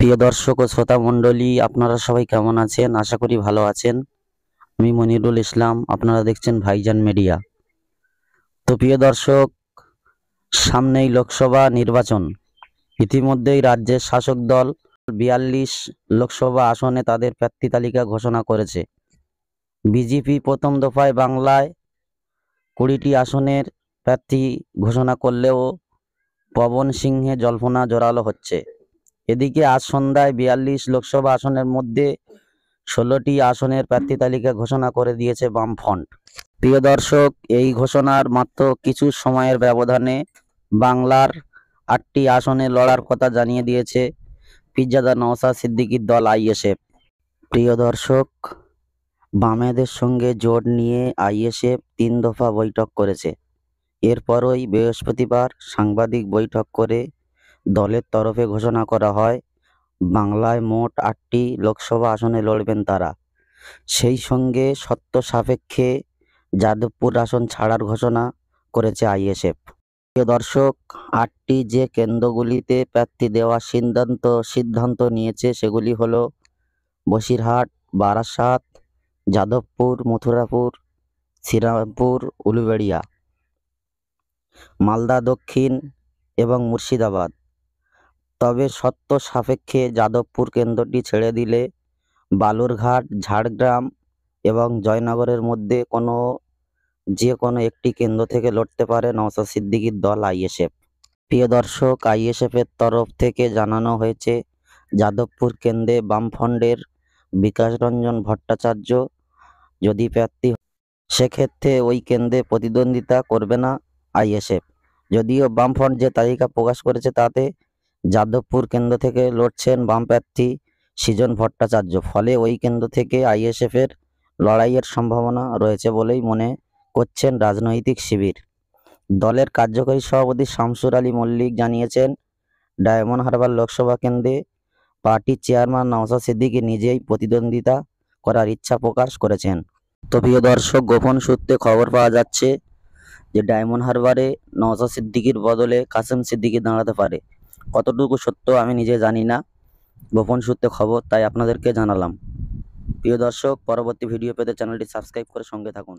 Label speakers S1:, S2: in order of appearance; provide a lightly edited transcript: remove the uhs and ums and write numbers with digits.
S1: প্রিয় দর্শক ও শ্রোতা মণ্ডলী, আপনারা সবাই কেমন আছেন? আশা করি ভালো আছেন। আমি মনিরুল ইসলাম, আপনারা দেখছেন ভাইজান মিডিয়া। তো প্রিয় দর্শক, সামনেই লোকসভা নির্বাচন। ইতিমধ্যেই রাজ্যের শাসক দল ৪২ লোকসভা আসনে তাদের প্রার্থী তালিকা ঘোষণা করেছে। বিজেপি প্রথম দফায় বাংলায় ২০টি আসনের প্রার্থী ঘোষণা করলেও পবন সিংহে জল্পনা জোরালো হচ্ছে। এদিকে আজ সন্ধ্যায় ৪২ লোকসভা আসনের মধ্যে ১৬টি আসনের প্রার্থী তালিকা ঘোষণা করে দিয়েছে বামফ্রন্ট। প্রিয় দর্শক, এই ঘোষণার মাত্র কিছু সময়ের ব্যবধানে বাংলার ৮টি আসনে লড়ার কথা জানিয়ে দিয়েছে পীরজাদা নওশাদ সিদ্দিকীর দল আইএসএফ। প্রিয় দর্শক, বামেদের সঙ্গে জোট নিয়ে আইএসএফ ৩ দফা বৈঠক করেছে। এরপরই বৃহস্পতিবার সাংবাদিক বৈঠক করে দলের তরফে ঘোষণা করা হয় বাংলায় মোট ৮টি লোকসভা আসনে লড়বেন তারা। সেই সঙ্গে শর্ত সাপেক্ষে যাদবপুর আসন ছাড়ার ঘোষণা করেছে আইএসএফ। প্রিয় দর্শক, ৮টি যে কেন্দ্রগুলিতে প্রার্থী দেওয়ার সিদ্ধান্ত নিয়েছে সেগুলি হলো বসিরহাট, বারাসাত, যাদবপুর, মথুরাপুর, শ্রীরামপুর, উলুবেড়িয়া, মালদা দক্ষিণ এবং মুর্শিদাবাদ। তবে শর্ত সাপেক্ষে যাদবপুর কেন্দ্রটি ছেড়ে দিলে বালুরঘাট, ঝাড়গ্রাম এবং জয়নগরের মধ্যে যে কোনো একটি কেন্দ্র থেকে লড়তে পারে নওশাদ সিদ্দিকীর দল আইএসএফ। প্রিয় দর্শক, আইএসএফের তরফ থেকে জানানো হয়েছে যাদবপুর কেন্দ্রে বামফ্রন্টের বিকাশ রঞ্জন ভট্টাচার্য যদি প্রার্থী সেক্ষেত্রে ওই কেন্দ্রে প্রতিদ্বন্দ্বিতা করবে না আইএসএফ। যদিও বামফ্রন্ট যে তালিকা প্রকাশ করেছে তাতে যাদবপুর কেন্দ্র থেকে লড়ছেন বাম প্রার্থী সৃজন ভট্টাচার্য। ফলে ওই কেন্দ্র থেকে আইএসএফের লড়াইয়ের সম্ভাবনা রয়েছে বলেই মনে করছেন রাজনৈতিক শিবির। দলের কার্যকরী সভাপতি শামসুর আলী মল্লিক জানিয়েছেন, ডায়মন্ড হারবার লোকসভা কেন্দ্রে পার্টির চেয়ারম্যান নওশাদ সিদ্দিকী নিজেই প্রতিদ্বন্দ্বিতা করার ইচ্ছা প্রকাশ করেছেন। তো প্রিয় দর্শক, গোপন সূত্রে খবর পাওয়া যাচ্ছে যে ডায়মন্ড হারবারে নওশাদ সিদ্দিকীর বদলে কাসেম সিদ্দিকী দাঁড়াতে পারে। কতটুকু সত্য আমি নিজে জানি না, গোপন সূত্রে খবর, তাই আপনাদেরকে জানালাম। প্রিয় দর্শক, পরবর্তী ভিডিও পেতে চ্যানেলটি সাবস্ক্রাইব করে সঙ্গে থাকুন।